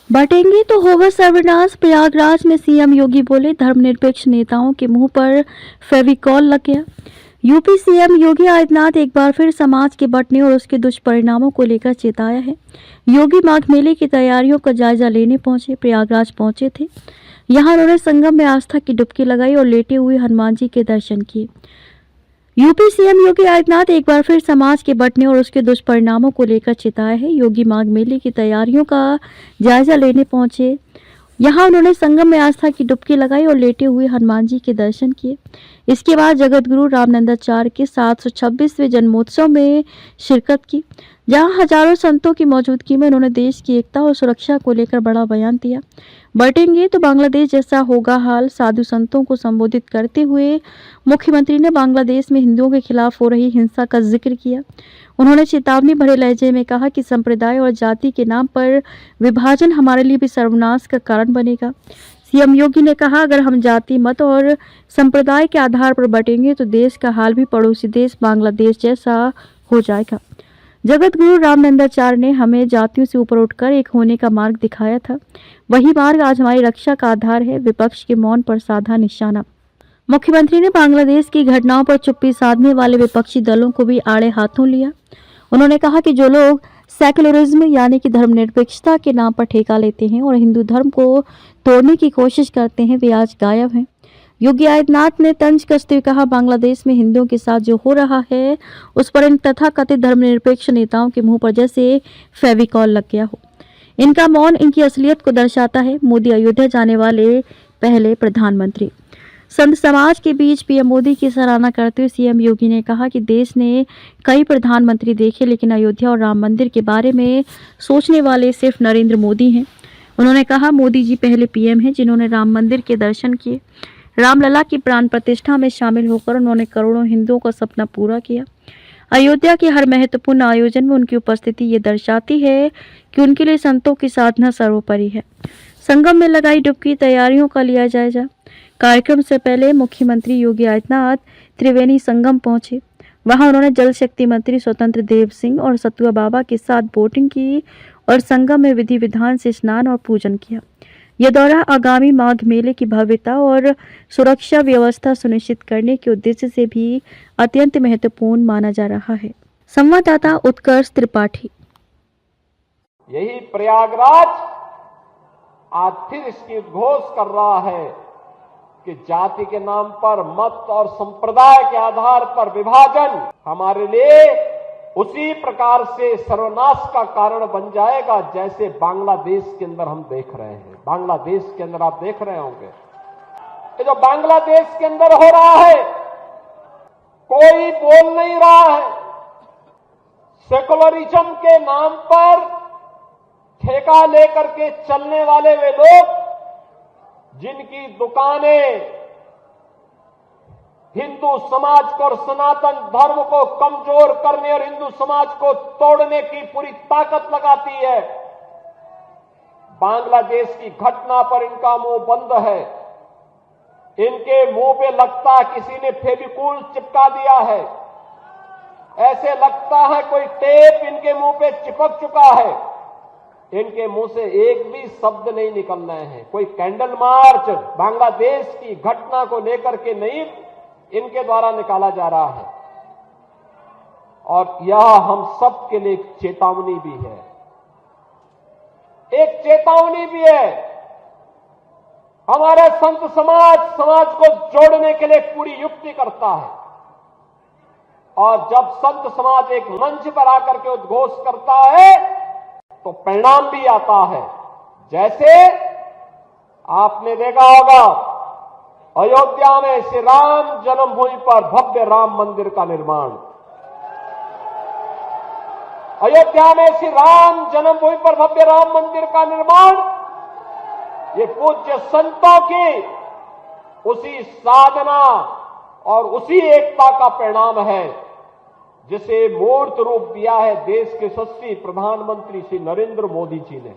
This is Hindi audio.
बांटेंगे तो होगा सर्वनाश। प्रयागराज में सीएम योगी बोले, धर्मनिरपेक्ष नेताओं के मुंह पर फेविकॉल लग गया। यूपी सीएम योगी आदित्यनाथ एक बार फिर समाज के बंटने और उसके दुष्परिणामों को लेकर चेताया है। योगी माघ मेले की तैयारियों का जायजा लेने प्रयागराज पहुंचे थे। यहां उन्होंने संगम में आस्था की डुबकी लगाई और लेटे हुए हनुमान जी के दर्शन किए। यूपी सीएम योगी आदित्यनाथ एक बार फिर समाज के बंटने और उसके दुष्परिणामों को लेकर चिताए है। योगी माघ मेले की तैयारियों का जायजा लेने पहुंचे। यहां उन्होंने संगम में आस्था की डुबकी लगाई और लेटे हुए हनुमान जी के दर्शन किए। इसके बाद जगतगुरु रामनंदाचार्य के 726वें जन्मोत्सव में शिरकत की, जहां हजारों संतों की मौजूदगी में उन्होंने देश की एकता और सुरक्षा को लेकर बड़ा बयान दिया। बटेंगे तो बांग्लादेश जैसा होगा हाल। साधु संतों को संबोधित करते हुए मुख्यमंत्री ने बांग्लादेश में हिंदुओं के खिलाफ हो रही हिंसा का जिक्र किया। उन्होंने चेतावनी भरे लहजे में कहा कि संप्रदाय और जाति के नाम पर विभाजन हमारे लिए भी सर्वनाश का कारण बनेगा। सीएम योगी ने कहा, अगर हम जाति, मत और संप्रदाय के आधार पर बटेंगे तो देश का हाल भी पड़ोसी देश बांग्लादेश जैसा हो जाएगा। जगत गुरु रामनंदाचार्य ने हमें जातियों से ऊपर उठकर एक होने का मार्ग दिखाया था। वही मार्ग आज हमारी रक्षा का आधार है। विपक्ष के मौन पर साधा निशाना। मुख्यमंत्री ने बांग्लादेश की घटनाओं पर चुप्पी साधने वाले विपक्षी दलों को भी आड़े हाथों लिया। उन्होंने कहा कि जो लोग सेकुलरिज्म यानी कि धर्मनिरपेक्षता के नाम पर ठेका लेते हैं और हिंदू धर्म को तोड़ने की कोशिश करते हैं, वे आज गायब हैं। योगी आदित्यनाथ ने तंज कसते हुए कहा, बांग्लादेश में हिंदुओं के साथ जो हो रहा है उस पर इन तथाकथित धर्मनिरपेक्ष नेताओं के मुंह पर जैसे फेविकॉल लग गया हो। इनका मौन इनकी असलियत को दर्शाता है। मोदी अयोध्या जाने वाले पहले प्रधानमंत्री। संत समाज के बीच पीएम मोदी की सराहना करते हुए सीएम योगी ने कहा कि देश ने कई प्रधानमंत्री देखे, लेकिन अयोध्या और राम मंदिर के बारे में सोचने वाले सिर्फ नरेंद्र मोदी हैं। उन्होंने कहा, मोदी जी पहले पीएम हैं जिन्होंने राम मंदिर के दर्शन किए। रामलला की प्राण प्रतिष्ठा में शामिल होकर उन्होंने करोड़ों हिंदुओं का सपना पूरा किया। अयोध्या के हर महत्वपूर्ण आयोजन में उनकी उपस्थिति ये दर्शाती है कि उनके लिए संतों की साधना सर्वोपरि है। संगम में लगाई डुबकी तैयारियों का लिया जायजा। कार्यक्रम से पहले मुख्यमंत्री योगी आदित्यनाथ त्रिवेणी संगम पहुंचे। वहां उन्होंने जल शक्ति मंत्री स्वतंत्र देव सिंह और सतुआ बाबा के साथ बोटिंग की और संगम में विधि विधान से स्नान और पूजन किया। यह दौरा आगामी माघ मेले की भव्यता और सुरक्षा व्यवस्था सुनिश्चित करने के उद्देश्य से भी अत्यंत महत्वपूर्ण माना जा रहा है। संवाददाता उत्कर्ष त्रिपाठी। यही प्रयागराज आज फिर इसकी उद्घोष कर रहा है कि जाति के नाम पर, मत और संप्रदाय के आधार पर विभाजन हमारे लिए उसी प्रकार से सर्वनाश का कारण बन जाएगा जैसे बांग्लादेश के अंदर हम देख रहे हैं। बांग्लादेश के अंदर आप देख रहे होंगे कि जो बांग्लादेश के अंदर हो रहा है, कोई बोल नहीं रहा है। सेकुलरिज्म के नाम पर ठेका लेकर के चलने वाले वे लोग जिनकी दुकानें हिंदू समाज को और सनातन धर्म को कमजोर करने और हिंदू समाज को तोड़ने की पूरी ताकत लगाती है, बांग्लादेश की घटना पर इनका मुंह बंद है। इनके मुंह पे लगता है किसी ने फेविकोल चिपका दिया है। ऐसे लगता है कोई टेप इनके मुंह पे चिपक चुका है। इनके मुंह से एक भी शब्द नहीं निकल रहे हैं। कोई कैंडल मार्च बांग्लादेश की घटना को लेकर के नहीं इनके द्वारा निकाला जा रहा है। और यह हम सब के लिए एक चेतावनी भी है, एक चेतावनी भी है। हमारे संत समाज को जोड़ने के लिए पूरी युक्ति करता है। और जब संत समाज एक मंच पर आकर के उद्घोष करता है तो परिणाम भी आता है। जैसे आपने देखा होगा अयोध्या में श्री राम जन्मभूमि पर भव्य राम मंदिर का निर्माण, अयोध्या में श्री राम जन्मभूमि पर भव्य राम मंदिर का निर्माण, ये पूज्य संतों की उसी साधना और उसी एकता का परिणाम है जिसे मूर्त रूप दिया है देश के यशस्वी प्रधानमंत्री श्री नरेंद्र मोदी जी ने।